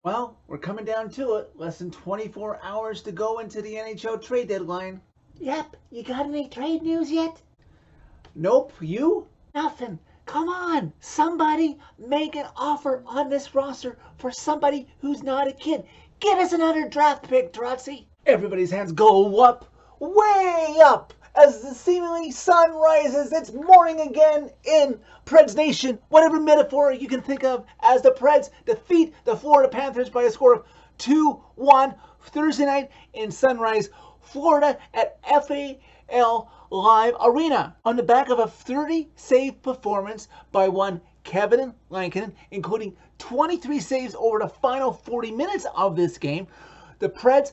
Well, we're coming down to it. Less than 24 hours to go into the NHL trade deadline. Yep, you got any trade news yet? Nope, you? Nothing. Come on, somebody make an offer on this roster for somebody who's not a kid. Give us another draft pick, Drotzy. Everybody's hands go up, way up, as the seemingly sun rises. It's morning again in PredsNation. Whatever metaphor you can think of, as the Preds defeat the Florida Panthers by a score of 2-1 Thursday night in Sunrise, Florida at FAL Live Arena on the back of a 30-save performance by one Kevin Lankinen, including 23 saves over the final 40 minutes of this game. The Preds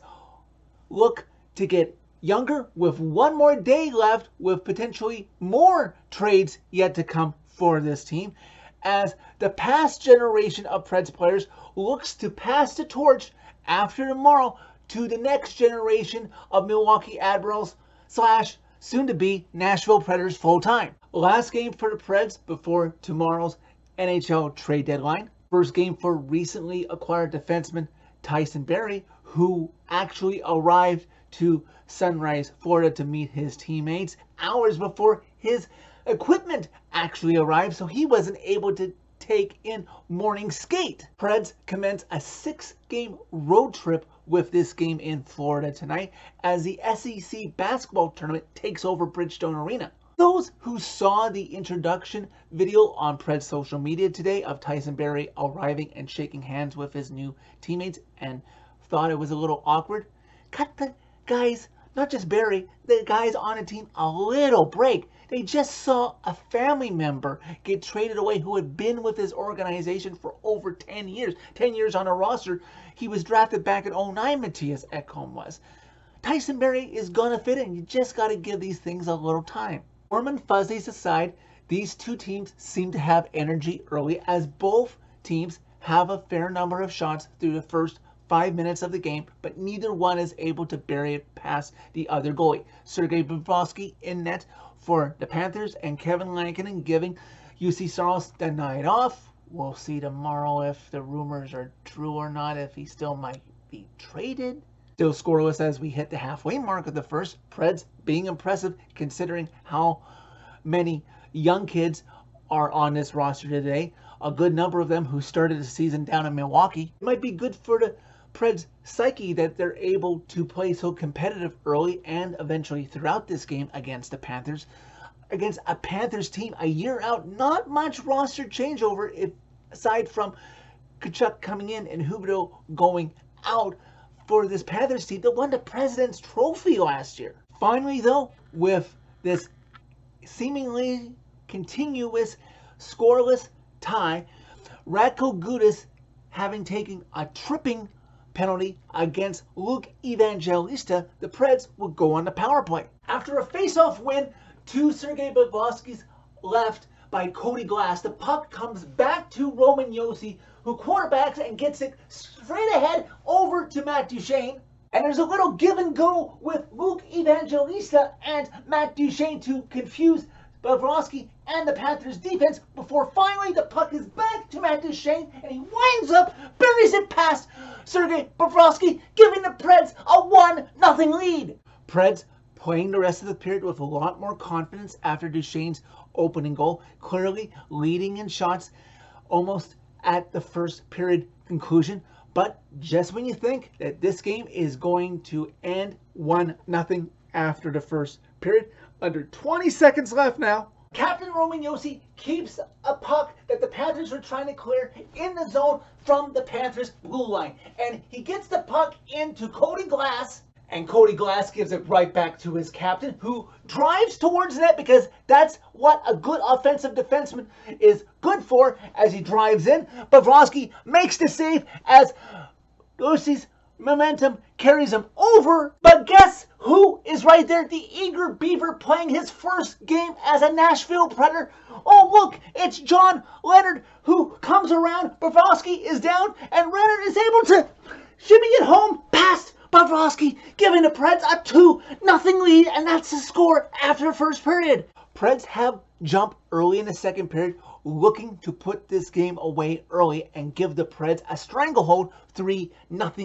look to get younger with one more day left, with potentially more trades yet to come for this team, as the past generation of Preds players looks to pass the torch after tomorrow to the next generation of Milwaukee Admirals slash soon-to-be Nashville Predators full-time. Last game for the Preds before tomorrow's NHL trade deadline. First game for recently acquired defenseman Tyson Barrie, who actually arrived to Sunrise, Florida to meet his teammates hours before his equipment actually arrived, so he wasn't able to take in morning skate. Preds commence a 6-game road trip with this game in Florida tonight as the SEC basketball tournament takes over Bridgestone Arena. Those who saw the introduction video on Preds social media today of Tyson Barrie arriving and shaking hands with his new teammates and thought it was a little awkward, cut the guys, not just Barrie, the guys on the team, a little break. They just saw a family member get traded away who had been with his organization for over 10 years. 10 years on a roster. He was drafted back in 09, Matthias Ekholm was. Tyson Barrie is going to fit in. You just got to give these things a little time. Warm and fuzzies aside, these two teams seem to have energy early, as both teams have a fair number of shots through the first 5 minutes of the game, but neither one is able to bury it past the other goalie. Sergei Bobrovsky in net for the Panthers, and Kevin Lankinen giving UC Saros the night off. We'll see tomorrow if the rumors are true or not, if he still might be traded. Still scoreless as we hit the halfway mark of the first. Preds being impressive considering how many young kids are on this roster today. A good number of them who started the season down in Milwaukee. It might be good for the Preds psyche that they're able to play so competitive early and eventually throughout this game against the Panthers. Against a Panthers team a year out, not much roster changeover aside from Tkachuk coming in and Huberdeau going out for this Panthers team that won the President's Trophy last year. Finally, though, with this seemingly continuous scoreless tie, Radko Gudas having taken a tripping penalty against Luke Evangelista, the Preds will go on the power play. After a face-off win to Sergei Bobrovsky's left by Cody Glass, the puck comes back to Roman Josi, who quarterbacks and gets it straight ahead over to Matt Duchene. And there's a little give and go with Luke Evangelista and Matt Duchene to confuse Bobrovsky and the Panthers defense before finally the puck is back to Matt Duchene and he winds up, buries it past Sergei Bobrovsky, giving the Preds a 1-0 lead. Preds playing the rest of the period with a lot more confidence after Duchene's opening goal, clearly leading in shots almost at the first period conclusion. But just when you think that this game is going to end 1-0 after the first period, under 20 seconds left now, Captain Roman Josi keeps a puck that the Panthers were trying to clear in the zone from the Panthers' blue line. And he gets the puck into Cody Glass, and Cody Glass gives it right back to his captain, who drives towards the net because that's what a good offensive defenseman is good for as he drives in. Bobrovsky makes the save as Lucy's momentum carries him over. But guess who is right there? The eager Beaver playing his first game as a Nashville Predator. Oh, look, it's John Leonard who comes around. Bobrovsky is down, and Leonard is able to shimmy it home past Bobrovsky, giving the Preds a 2-0 lead, and that's the score after the first period. Preds have jumped early in the second period, looking to put this game away early and give the Preds a stranglehold 3-0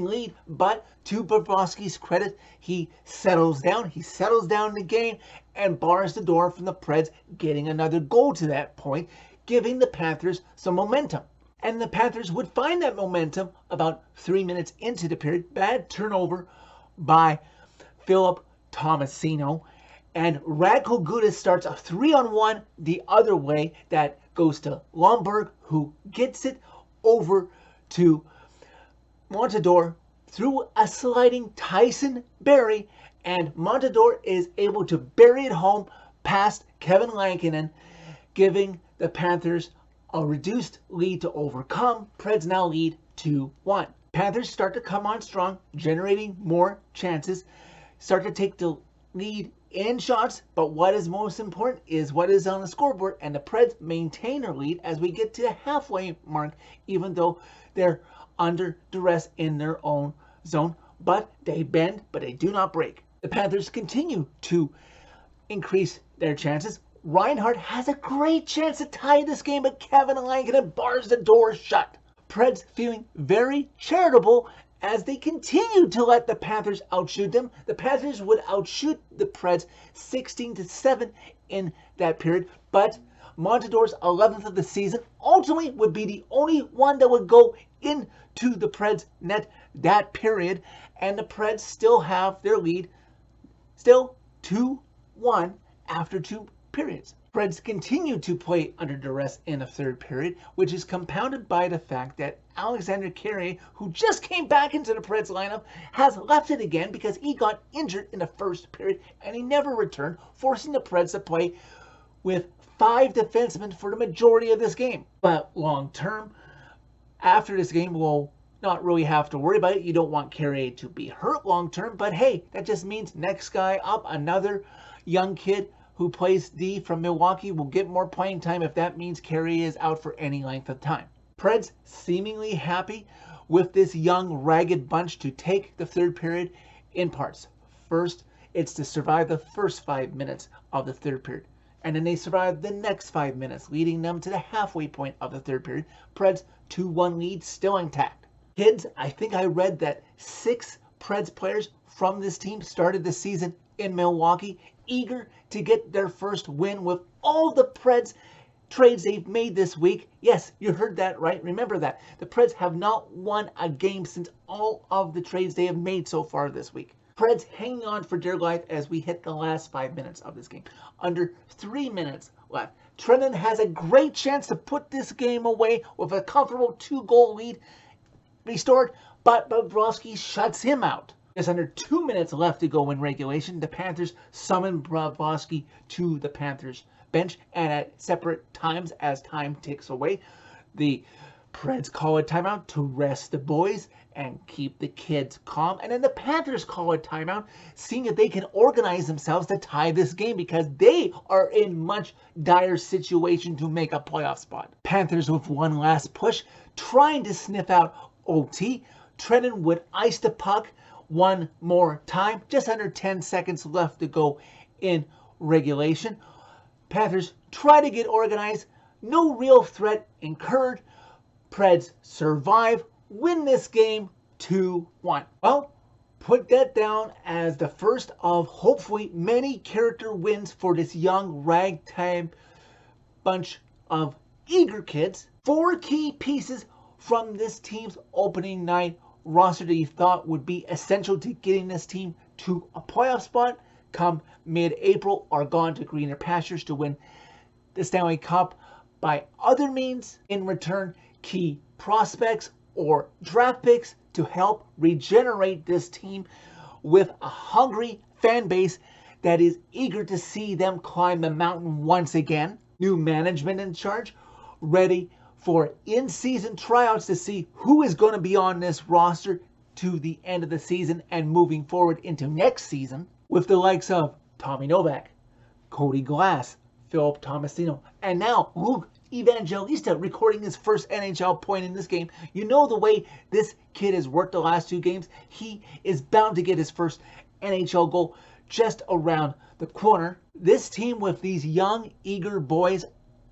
lead. But to Bobrovsky's credit, he settles down. He settles down the game and bars the door from the Preds getting another goal to that point, giving the Panthers some momentum. And the Panthers would find that momentum about 3 minutes into the period. Bad turnover by Philip Tomasino. And Radko Gudas starts a 3-on-1 the other way that goes to Lomberg, who gets it over to Montador through a sliding Tyson Barrie. And Montador is able to bury it home past Kevin Lankinen, giving the Panthers a reduced lead to overcome. Preds now lead 2-1. Panthers start to come on strong, generating more chances, start to take the lead in shots, but what is most important is what is on the scoreboard, and the Preds maintain their lead as we get to the halfway mark, even though they're under duress in their own zone. But they bend, but they do not break. The Panthers continue to increase their chances. Reinhardt has a great chance to tie this game, but Kevin Lankinen bars the door shut. Preds feeling very charitable as they continue to let the Panthers outshoot them. The Panthers would outshoot the Preds 16-7 in that period, but Montador's 11th of the season ultimately would be the only one that would go into the Preds net that period, and the Preds still have their lead, still 2-1 after 2 periods. Preds continue to play under duress in the third period, which is compounded by the fact that Alexander Carrier, who just came back into the Preds lineup, has left it again because he got injured in the first period and he never returned, forcing the Preds to play with 5 defensemen for the majority of this game. But long term, after this game, we'll not really have to worry about it. You don't want Carrier to be hurt long term, but hey, that just means next guy up, another young kid who plays D from Milwaukee, will get more playing time if that means Carrier is out for any length of time. Preds seemingly happy with this young, ragged bunch to take the third period in parts. First, it's to survive the first 5 minutes of the third period, and then they survive the next 5 minutes, leading them to the halfway point of the third period. Preds 2-1 lead still intact. Kids, I think I read that 6 Preds players from this team started the season in Milwaukee, eager to get their first win with all the Preds trades they've made this week. Yes, you heard that right. Remember that. The Preds have not won a game since all of the trades they have made so far this week. Preds hanging on for dear life as we hit the last 5 minutes of this game. Under 3 minutes left. Trenton has a great chance to put this game away with a comfortable 2-goal lead restored, but Bobrovsky shuts him out. Just under 2 minutes left to go in regulation. The Panthers summon Bobrovsky to the Panthers bench, and at separate times as time ticks away, the Preds call a timeout to rest the boys and keep the kids calm. And then the Panthers call a timeout, seeing if they can organize themselves to tie this game because they are in much dire situation to make a playoff spot. Panthers with one last push, trying to sniff out OT. Trenton would ice the puck one more time. Just under 10 seconds left to go in regulation. Panthers try to get organized. No real threat incurred. Preds survive, win this game 2-1. Well, put that down as the first of hopefully many character wins for this young ragtag bunch of eager kids. 4 key pieces from this team's opening night roster that you thought would be essential to getting this team to a playoff spot come mid-April are gone to greener pastures to win the Stanley Cup by other means. In return, key prospects or draft picks to help regenerate this team with a hungry fan base that is eager to see them climb the mountain once again. New management in charge, ready for in-season tryouts to see who is going to be on this roster to the end of the season and moving forward into next season, with the likes of Tommy Novak, Cody Glass, Philip Tomasino, and now Luke Evangelista recording his first NHL point in this game. You know the way this kid has worked the last 2 games. He is bound to get his first NHL goal just around the corner. This team with these young, eager boys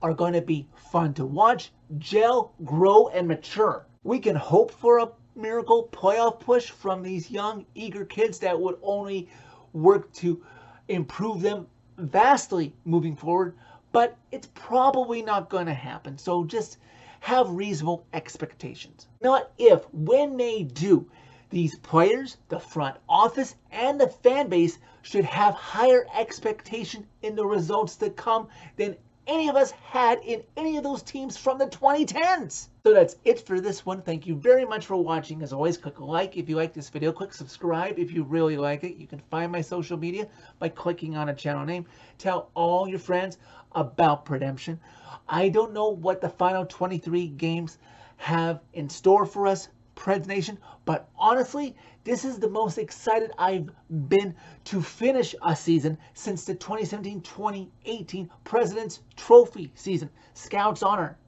are going to be fun to watch, gel, grow, and mature. We can hope for a miracle playoff push from these young, eager kids that would only work to improve them vastly moving forward, but it's probably not going to happen. So just have reasonable expectations. Not if, when they do, these players, the front office, and the fan base should have higher expectation in the results to come than any of us had in any of those teams from the 2010s. So that's it for this one. Thank you very much for watching. As always, click like if you like this video. Click subscribe if you really like it. You can find my social media by clicking on a channel name. Tell all your friends about Predemption. I don't know what the final 23 games have in store for us, PredsNation, but honestly, this is the most excited I've been to finish a season since the 2017-2018 President's Trophy season, Scouts Honor.